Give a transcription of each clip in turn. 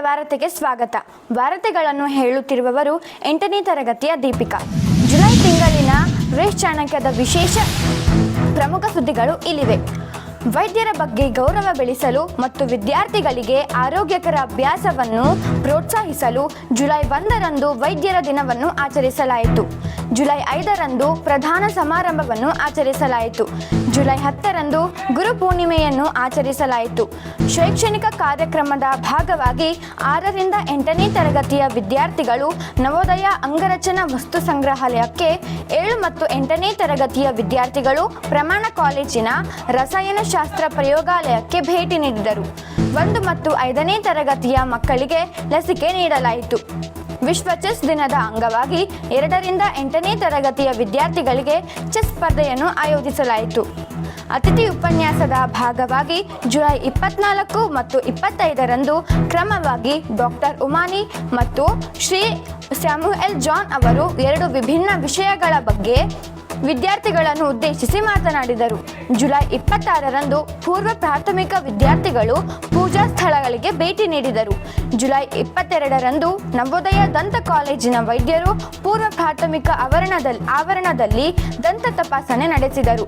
ವಾರ್ತೆಗೆ ಸ್ವಾಗತ. ವಾರ್ತೆಗಳನ್ನು ಹೇಳುತ್ತಿರುವವರು 8ನೇ ತರಗತಿಯ ದೀಪಿಕಾ. ಜುಲೈ ತಿಂಗಳಿನ ರೇಸ್ ಚಾಣಕ್ಯದ ವಿಶೇಷ ಪ್ರಮುಖ ಸುದ್ದಿಗಳು ಇಲ್ಲಿವೆ. ವೈದ್ಯರ ಬಗ್ಗೆ ಗೌರವ ಬೆಳೆಸಲು ಮತ್ತು ವಿದ್ಯಾರ್ಥಿಗಳಿಗೆ ಆರೋಗ್ಯಕರ ಅಭ್ಯಾಸವನ್ನು ಪ್ರೋತ್ಸಾಹಿಸಲು ಜುಲೈ 1ರಂದು ವೈದ್ಯರ ದಿನವನ್ನು ಆಚರಿಸಲಾಯಿತು. ಜುಲೈ 5ರಂದು ಪ್ರಧಾನ ಸಮಾರಂಭವನ್ನು ಆಚರಿಸಲಾಯಿತು. ಜುಲೈ 10ರಂದು ಗುರುಪೂರ್ಣಿಮೆಯನ್ನು ಆಚರಿಸಲಾಯಿತು. ಶೈಕ್ಷಣಿಕ ಕಾರ್ಯಕ್ರಮದ ಭಾಗವಾಗಿ 6ರಿಂದ 8ನೇ ತರಗತಿಯ ವಿದ್ಯಾರ್ಥಿಗಳು ನವೋದಯ ಅಂಗರಚನಾ ವಸ್ತು ಸಂಗ್ರಹಾಲಯಕ್ಕೆ, 7 ಮತ್ತು 8ನೇ ತರಗತಿಯ ವಿದ್ಯಾರ್ಥಿಗಳು ಪ್ರಮಾಣ ಕಾಲೇಜಿನ ರಸಾಯನಶಾಸ್ತ್ರ ಪ್ರಯೋಗಾಲಯಕ್ಕೆ ಭೇಟಿ ನೀಡಿದರು. 1 ಮತ್ತು 5ನೇ ತರಗತಿಯ ಮಕ್ಕಳಿಗೆ ಲಸಿಕೆ ನೀಡಲಾಯಿತು. ವಿಶ್ವ ಚೆಸ್ ದಿನದ ಅಂಗವಾಗಿ 2ರಿಂದ 8ನೇ ತರಗತಿಯ ವಿದ್ಯಾರ್ಥಿಗಳಿಗೆ ಚೆಸ್ ಸ್ಪರ್ಧೆಯನ್ನು ಆಯೋಜಿಸಲಾಯಿತು. ಅತಿಥಿ ಉಪನ್ಯಾಸದ ಭಾಗವಾಗಿ ಜುಲೈ 24 ಮತ್ತು 25ರಂದು ಕ್ರಮವಾಗಿ ಡಾಕ್ಟರ್ ಉಮಾನಿ ಮತ್ತು ಶ್ರೀ ಸ್ಯಾಮುಯೆಲ್ ಜಾನ್ ಅವರು 2 ವಿಭಿನ್ನ ವಿಷಯಗಳ ಬಗ್ಗೆ ವಿದ್ಯಾರ್ಥಿಗಳನ್ನು ಉದ್ದೇಶಿಸಿ ಮಾತನಾಡಿದರು. ಜುಲೈ 26ರಂದು ಪೂರ್ವ ಪ್ರಾಥಮಿಕ ವಿದ್ಯಾರ್ಥಿಗಳು ಪೂಜಾ ಸ್ಥಳಗಳಿಗೆ ಭೇಟಿ ನೀಡಿದರು. ಜುಲೈ 22ರಂದು ನವೋದಯ ದಂತ ಕಾಲೇಜಿನ ವೈದ್ಯರು ಪೂರ್ವ ಪ್ರಾಥಮಿಕ ಆವರಣದಲ್ಲಿ ದಂತ ತಪಾಸಣೆ ನಡೆಸಿದರು.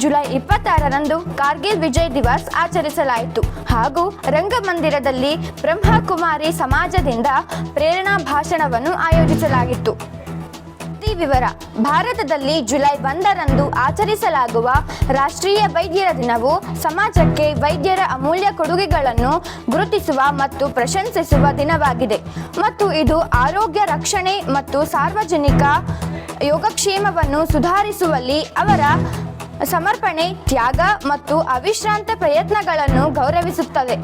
ಜುಲೈ 26ರಂದು ಕಾರ್ಗಿಲ್ ವಿಜಯ್ ದಿವಸ್ ಆಚರಿಸಲಾಯಿತು ಹಾಗೂ ರಂಗಮಂದಿರದಲ್ಲಿ ಬ್ರಹ್ಮಕುಮಾರಿ ಸಮಾಜದಿಂದ ಪ್ರೇರಣಾ ಭಾಷಣವನ್ನು ಆಯೋಜಿಸಲಾಗಿತ್ತು. ವಿವರ: ಭಾರತದಲ್ಲಿ ಜುಲೈ 1ರಂದು ಆಚರಿಸಲಾಗುವ ರಾಷ್ಟ್ರೀಯ ವೈದ್ಯರ ದಿನವು ಸಮಾಜಕ್ಕೆ ವೈದ್ಯರ ಅಮೂಲ್ಯ ಕೊಡುಗೆಗಳನ್ನು ಗುರುತಿಸುವ ಮತ್ತು ಪ್ರಶಂಸಿಸುವ ದಿನವಾಗಿದೆ ಮತ್ತು ಇದು ಆರೋಗ್ಯ ರಕ್ಷಣೆ ಮತ್ತು ಸಾರ್ವಜನಿಕ ಯೋಗಕ್ಷೇಮವನ್ನು ಸುಧಾರಿಸುವಲ್ಲಿ ಅವರ ಸಮರ್ಪಣೆ, ತ್ಯಾಗ ಮತ್ತು ಅವಿಶ್ರಾಂತ ಪ್ರಯತ್ನಗಳನ್ನು ಗೌರವಿಸುತ್ತದೆ.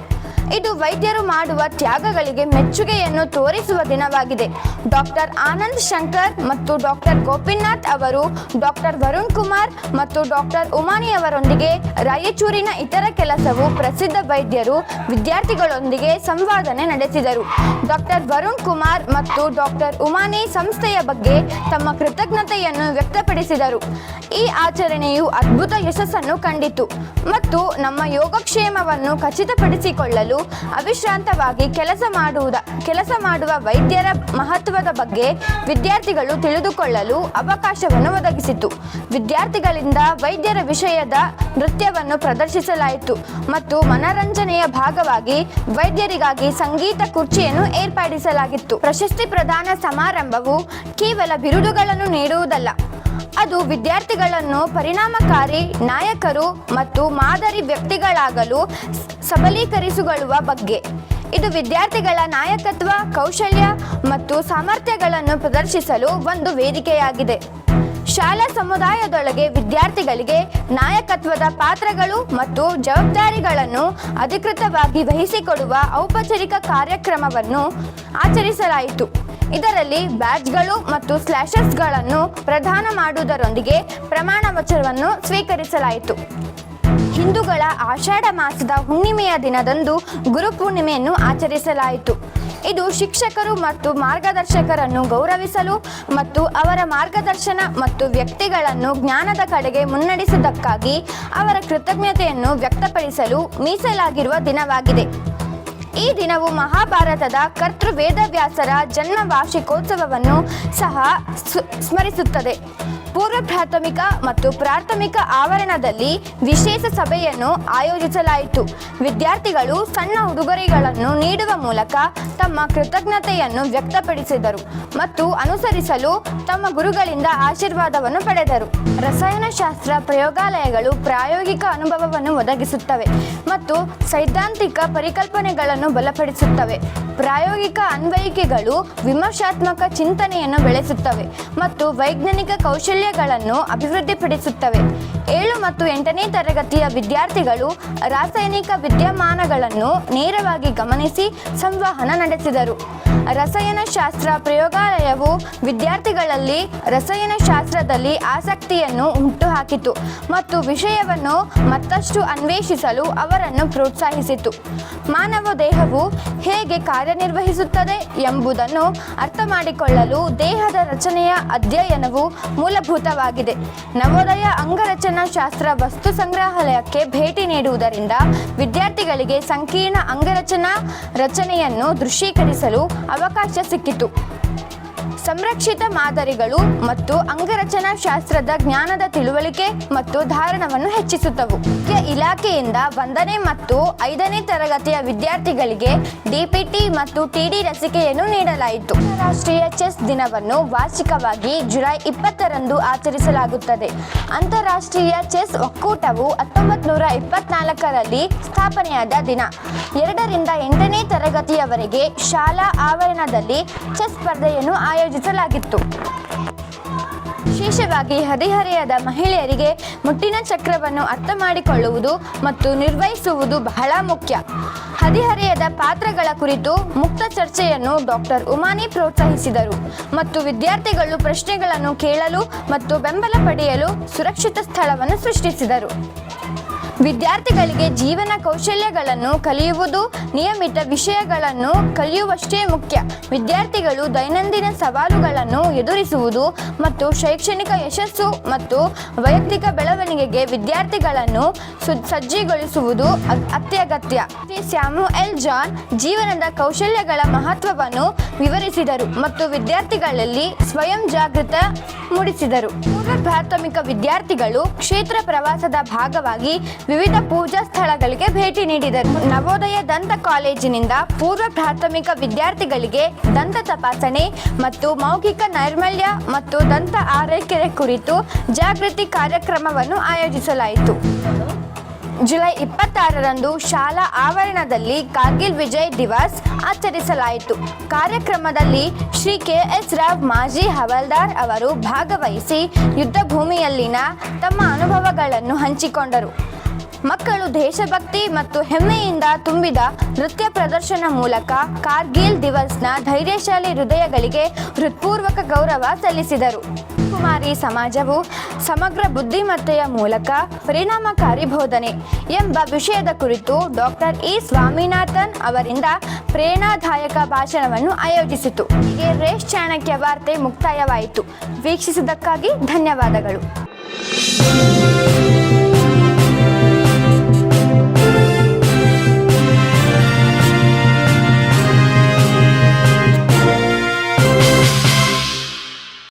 ಇದು ವೈದ್ಯರು ಮಾಡುವ ತ್ಯಾಗಗಳಿಗೆ ಮೆಚ್ಚುಗೆಯನ್ನು ತೋರಿಸುವ ದಿನವಾಗಿದೆ. ಡಾಕ್ಟರ್ ಆನಂದ್ ಶಂಕರ್ ಮತ್ತು ಡಾಕ್ಟರ್ ಗೋಪಿನಾಥ್ ಅವರು ಡಾಕ್ಟರ್ ವರುಣ್ ಕುಮಾರ್ ಮತ್ತು ಡಾಕ್ಟರ್ ಉಮಾನಿ ಅವರೊಂದಿಗೆ ರಾಯಚೂರಿನ ಇತರ ಕೆಲವು ಪ್ರಸಿದ್ಧ ವೈದ್ಯರು ವಿದ್ಯಾರ್ಥಿಗಳೊಂದಿಗೆ ಸಂವಾದನೆ ನಡೆಸಿದರು. ಡಾಕ್ಟರ್ ವರುಣ್ ಕುಮಾರ್ ಮತ್ತು ಡಾಕ್ಟರ್ ಉಮಾನಿ ಸಂಸ್ಥೆಯ ಬಗ್ಗೆ ತಮ್ಮ ಕೃತಜ್ಞತೆಯನ್ನು ವ್ಯಕ್ತಪಡಿಸಿದರು. ಈ ಆಚರಣೆಯು ಅದ್ಭುತ ಯಶಸ್ಸನ್ನು ಕಂಡಿತು ಮತ್ತು ನಮ್ಮ ಯೋಗಕ್ಷೇಮವನ್ನು ಖಚಿತಪಡಿಸಿಕೊಳ್ಳಲು ಅವಿಶ್ರಾಂತವಾಗಿ ಕೆಲಸ ಮಾಡುವ ವೈದ್ಯರ ಮಹತ್ವದ ಬಗ್ಗೆ ವಿದ್ಯಾರ್ಥಿಗಳು ತಿಳಿದುಕೊಳ್ಳಲು ಅವಕಾಶವನ್ನು ಒದಗಿಸಿತು. ವಿದ್ಯಾರ್ಥಿಗಳಿಂದ ವೈದ್ಯರ ವಿಷಯದ ನೃತ್ಯವನ್ನು ಪ್ರದರ್ಶಿಸಲಾಯಿತು ಮತ್ತು ಮನರಂಜನೆಯ ಭಾಗವಾಗಿ ವೈದ್ಯರಿಗಾಗಿ ಸಂಗೀತ ಕುರ್ಚಿಯನ್ನು ಏರ್ಪಡಿಸಲಾಗಿತ್ತು. ಪ್ರಶಸ್ತಿ ಪ್ರದಾನ ಸಮಾರಂಭವು ಕೇವಲ ಬಿರುದುಗಳನ್ನು ನೀಡುವುದಲ್ಲ, ಅದು ವಿದ್ಯಾರ್ಥಿಗಳನ್ನು ಪರಿಣಾಮಕಾರಿ ನಾಯಕರು ಮತ್ತು ಮಾದರಿ ವ್ಯಕ್ತಿಗಳಾಗಲು ಸಬಲೀಕರಿಸುವ ಬಗ್ಗೆ. ಇದು ವಿದ್ಯಾರ್ಥಿಗಳ ನಾಯಕತ್ವ, ಕೌಶಲ್ಯ ಮತ್ತು ಸಾಮರ್ಥ್ಯಗಳನ್ನು ಪ್ರದರ್ಶಿಸಲು ಒಂದು ವೇದಿಕೆಯಾಗಿದೆ. ಶಾಲಾ ಸಮುದಾಯದೊಳಗೆ ವಿದ್ಯಾರ್ಥಿಗಳಿಗೆ ನಾಯಕತ್ವದ ಪಾತ್ರಗಳು ಮತ್ತು ಜವಾಬ್ದಾರಿಗಳನ್ನು ಅಧಿಕೃತವಾಗಿ ವಹಿಸಿಕೊಡುವ ಔಪಚಾರಿಕ ಕಾರ್ಯಕ್ರಮವನ್ನು ಆಚರಿಸಲಾಯಿತು. ಇದರಲ್ಲಿ ಬ್ಯಾಡ್ಜ್ಗಳು ಮತ್ತು ಸ್ಲ್ಯಾಶಸ್ಗಳನ್ನು ಪ್ರದಾನ ಮಾಡುವುದರೊಂದಿಗೆ ಪ್ರಮಾಣ ವಚನವನ್ನು ಸ್ವೀಕರಿಸಲಾಯಿತು. ಹಿಂದೂಗಳ ಆಷಾಢ ಮಾಸದ ಹುಣ್ಣಿಮೆಯ ದಿನದಂದು ಗುರುಪೂರ್ಣಿಮೆಯನ್ನು ಆಚರಿಸಲಾಯಿತು. ಇದು ಶಿಕ್ಷಕರು ಮತ್ತು ಮಾರ್ಗದರ್ಶಕರನ್ನು ಗೌರವಿಸಲು ಮತ್ತು ಅವರ ಮಾರ್ಗದರ್ಶನ ಮತ್ತು ವ್ಯಕ್ತಿಗಳನ್ನು ಜ್ಞಾನದ ಕಡೆಗೆ ಮುನ್ನಡೆಸಿದ್ದಕ್ಕಾಗಿ ಅವರ ಕೃತಜ್ಞತೆಯನ್ನು ವ್ಯಕ್ತಪಡಿಸಲು ಮೀಸಲಾಗಿರುವ ದಿನವಾಗಿದೆ. ಈ ದಿನವು ಮಹಾಭಾರತದ ಕರ್ತೃ ವೇದವ್ಯಾಸರ ಜನ್ಮ ವಾರ್ಷಿಕೋತ್ಸವವನ್ನು ಸಹ ಸ್ಮರಿಸುತ್ತದೆ. ಪೂರ್ವ ಪ್ರಾಥಮಿಕ ಮತ್ತು ಪ್ರಾಥಮಿಕ ಆವರಣದಲ್ಲಿ ವಿಶೇಷ ಸಭೆಯನ್ನು ಆಯೋಜಿಸಲಾಯಿತು. ವಿದ್ಯಾರ್ಥಿಗಳು ಸಣ್ಣ ಉಡುಗೊರೆಗಳನ್ನು ನೀಡುವ ಮೂಲಕ ತಮ್ಮ ಕೃತಜ್ಞತೆಯನ್ನು ವ್ಯಕ್ತಪಡಿಸಿದರು ಮತ್ತು ಅನುಸರಿಸಲು ತಮ್ಮ ಗುರುಗಳಿಂದ ಆಶೀರ್ವಾದವನ್ನು ಪಡೆದರು. ರಸಾಯನಶಾಸ್ತ್ರ ಪ್ರಯೋಗಾಲಯಗಳು ಪ್ರಾಯೋಗಿಕ ಅನುಭವವನ್ನು ಒದಗಿಸುತ್ತವೆ ಮತ್ತು ಸೈದ್ಧಾಂತಿಕ ಪರಿಕಲ್ಪನೆಗಳನ್ನು ಬಲಪಡಿಸುತ್ತವೆ. ಪ್ರಾಯೋಗಿಕ ಅನ್ವಯಿಕೆಗಳು ವಿಮರ್ಶಾತ್ಮಕ ಚಿಂತನೆಯನ್ನು ಬೆಳೆಸುತ್ತವೆ ಮತ್ತು ವೈಜ್ಞಾನಿಕ ಕೌಶಲ್ಯಗಳನ್ನು ಅಭಿವೃದ್ಧಿಪಡಿಸುತ್ತವೆ. 7 ಮತ್ತು 8ನೇ ತರಗತಿಯ ವಿದ್ಯಾರ್ಥಿಗಳು ರಾಸಾಯನಿಕ ವಿದ್ಯಮಾನಗಳನ್ನು ನೇರವಾಗಿ ಗಮನಿಸಿ ಸಂವಹನ ನಡೆಸಿದರು. ರಸಾಯನಶಾಸ್ತ್ರ ಪ್ರಯೋಗಾಲಯವು ವಿದ್ಯಾರ್ಥಿಗಳಲ್ಲಿ ರಸಾಯನಶಾಸ್ತ್ರದಲ್ಲಿ ಆಸಕ್ತಿಯನ್ನು ಹುಟ್ಟುಹಾಕಿತು ಮತ್ತು ವಿಷಯವನ್ನು ಮತ್ತಷ್ಟು ಅನ್ವೇಷಿಸಲು ಅವರನ್ನು ಪ್ರೋತ್ಸಾಹಿಸಿತು. ಮಾನವ ದೇಹವು ಹೇಗೆ ಕಾರ್ಯನಿರ್ವಹಿಸುತ್ತದೆ ಎಂಬುದನ್ನು ಅರ್ಥಮಾಡಿಕೊಳ್ಳಲು ದೇಹದ ರಚನೆಯ ಅಧ್ಯಯನವು ಮೂಲಭೂತವಾಗಿದೆ. ನವೋದಯ ಅಂಗರಚನಾ ಅಂಗರಚನಾಶಾಸ್ತ್ರ ವಸ್ತು ಸಂಗ್ರಹಾಲಯಕ್ಕೆ ಭೇಟಿ ನೀಡುವುದರಿಂದ ವಿದ್ಯಾರ್ಥಿಗಳಿಗೆ ಸಂಕೀರ್ಣ ಅಂಗರಚನಾ ರಚನೆಯನ್ನು ದೃಶ್ಯೀಕರಿಸಲು ಅವಕಾಶ ಸಿಕ್ಕಿತು. ಸಂರಕ್ಷಿತ ಮಾದರಿಗಳು ಮತ್ತು ಅಂಗರಚನಾಶಾಸ್ತ್ರದ ಜ್ಞಾನದ ತಿಳುವಳಿಕೆ ಮತ್ತು ಧಾರಣವನ್ನು ಹೆಚ್ಚಿಸುತ್ತವು. ಮುಖ್ಯ ಇಲಾಖೆಯಿಂದ 1ನೇ ಮತ್ತು 5ನೇ ತರಗತಿಯ ವಿದ್ಯಾರ್ಥಿಗಳಿಗೆ ಡಿಪಿಟಿ ಮತ್ತು ಟಿಡಿ ಲಸಿಕೆಯನ್ನು ನೀಡಲಾಯಿತು. ಅಂತಾರಾಷ್ಟ್ರೀಯ ಚೆಸ್ ದಿನವನ್ನು ವಾರ್ಷಿಕವಾಗಿ ಜುಲೈ 20ರಂದು ಆಚರಿಸಲಾಗುತ್ತದೆ. ಅಂತಾರಾಷ್ಟ್ರೀಯ ಚೆಸ್ ಒಕ್ಕೂಟವು 1924ರಲ್ಲಿ ಸ್ಥಾಪನೆಯಾದ ದಿನ. 2ರಿಂದ 8ನೇ ತರಗತಿಯವರೆಗೆ ಶಾಲಾ ಆವರಣದಲ್ಲಿ ಚೆಸ್ ಸ್ಪರ್ಧೆಯನ್ನು ಆಯೋಜಿಸಲಾಗಿತ್ತು. ವಿಶೇಷವಾಗಿ ಹದಿಹರೆಯದ ಮಹಿಳೆಯರಿಗೆ ಮುಟ್ಟಿನ ಚಕ್ರವನ್ನು ಅರ್ಥ ಮಾಡಿಕೊಳ್ಳುವುದು ಮತ್ತು ನಿರ್ವಹಿಸುವುದು ಬಹಳ ಮುಖ್ಯ. ಹದಿಹರೆಯದ ಪಾತ್ರಗಳ ಕುರಿತು ಮುಕ್ತ ಚರ್ಚೆಯನ್ನು ಡಾಕ್ಟರ್ ಉಮಾನಿ ಪ್ರೋತ್ಸಾಹಿಸಿದರು ಮತ್ತು ವಿದ್ಯಾರ್ಥಿಗಳು ಪ್ರಶ್ನೆಗಳನ್ನು ಕೇಳಲು ಮತ್ತು ಬೆಂಬಲ ಪಡೆಯಲು ಸುರಕ್ಷಿತ ಸ್ಥಳವನ್ನು ಸೃಷ್ಟಿಸಿದರು. ವಿದ್ಯಾರ್ಥಿಗಳಿಗೆ ಜೀವನ ಕೌಶಲ್ಯಗಳನ್ನು ಕಲಿಯುವುದು ನಿಯಮಿತ ವಿಷಯಗಳನ್ನು ಕಲಿಯುವಷ್ಟೇ ಮುಖ್ಯ. ವಿದ್ಯಾರ್ಥಿಗಳು ದೈನಂದಿನ ಸವಾಲುಗಳನ್ನು ಎದುರಿಸುವುದು ಮತ್ತು ಶೈಕ್ಷಣಿಕ ಯಶಸ್ಸು ಮತ್ತು ವೈಯಕ್ತಿಕ ಬೆಳವಣಿಗೆಗೆ ವಿದ್ಯಾರ್ಥಿಗಳನ್ನು ಸಜ್ಜುಗೊಳಿಸುವುದು ಅತ್ಯಗತ್ಯ. ಶ್ರೀ ಸ್ಯಾಮುಯೆಲ್ ಜಾನ್ ಜೀವನದ ಕೌಶಲ್ಯಗಳ ಮಹತ್ವವನ್ನು ವಿವರಿಸಿದರು ಮತ್ತು ವಿದ್ಯಾರ್ಥಿಗಳಲ್ಲಿ ಸ್ವಯಂ ಜಾಗೃತ ಮೂಡಿಸಿದರು. ಪೂರ್ವ ಪ್ರಾಥಮಿಕ ವಿದ್ಯಾರ್ಥಿಗಳು ಕ್ಷೇತ್ರ ಪ್ರವಾಸದ ಭಾಗವಾಗಿ ವಿವಿಧ ಪೂಜಾ ಸ್ಥಳಗಳಿಗೆ ಭೇಟಿ ನೀಡಿದರು. ನವೋದಯ ದಂತ ಕಾಲೇಜಿನಿಂದ ಪೂರ್ವ ಪ್ರಾಥಮಿಕ ವಿದ್ಯಾರ್ಥಿಗಳಿಗೆ ದಂತ ತಪಾಸಣೆ ಮತ್ತು ಮೌಖಿಕ ನೈರ್ಮಲ್ಯ ಮತ್ತು ದಂತ ಆರೈಕೆ ಕುರಿತು ಜಾಗೃತಿ ಕಾರ್ಯಕ್ರಮವನ್ನು ಆಯೋಜಿಸಲಾಯಿತು. ಜುಲೈ 26ರಂದು ಶಾಲಾ ಆವರಣದಲ್ಲಿ ಕಾರ್ಗಿಲ್ ವಿಜಯ್ ದಿವಸ್ ಆಚರಿಸಲಾಯಿತು. ಕಾರ್ಯಕ್ರಮದಲ್ಲಿ ಶ್ರೀ KS ರಾವ್ ಮಾಜಿ ಹವಾಲ್ದಾರ್ ಅವರು ಭಾಗವಹಿಸಿ ಯುದ್ಧ ಭೂಮಿಯಲ್ಲಿನ ತಮ್ಮ ಅನುಭವಗಳನ್ನು ಹಂಚಿಕೊಂಡರು. ಮಕ್ಕಳು ದೇಶಭಕ್ತಿ ಮತ್ತು ಹೆಮ್ಮೆಯಿಂದ ತುಂಬಿದ ನೃತ್ಯ ಪ್ರದರ್ಶನ ಮೂಲಕ ಕಾರ್ಗಿಲ್ ದಿವಸ್ನ ಧೈರ್ಯಶಾಲಿ ಹೃದಯಗಳಿಗೆ ಹೃತ್ಪೂರ್ವಕ ಗೌರವ ಸಲ್ಲಿಸಿದರು. ಕುಮಾರಿ ಸಮಾಜವು ಸಮಗ್ರ ಬುದ್ಧಿಮತ್ತೆಯ ಮೂಲಕ ಪರಿಣಾಮಕಾರಿ ಬೋಧನೆ ಎಂಬ ವಿಷಯದ ಕುರಿತು ಡಾಕ್ಟರ್ ಇ ಸ್ವಾಮಿನಾಥನ್ ಅವರಿಂದ ಪ್ರೇರಣಾದಾಯಕ ಭಾಷಣವನ್ನು ಆಯೋಜಿಸಿತು. ಹೀಗೆ ರೇಸ್ ಚಾಣಕ್ಯ ವಾರ್ತೆ ಮುಕ್ತಾಯವಾಯಿತು. ವೀಕ್ಷಿಸಿದ್ದಕ್ಕಾಗಿ ಧನ್ಯವಾದಗಳು.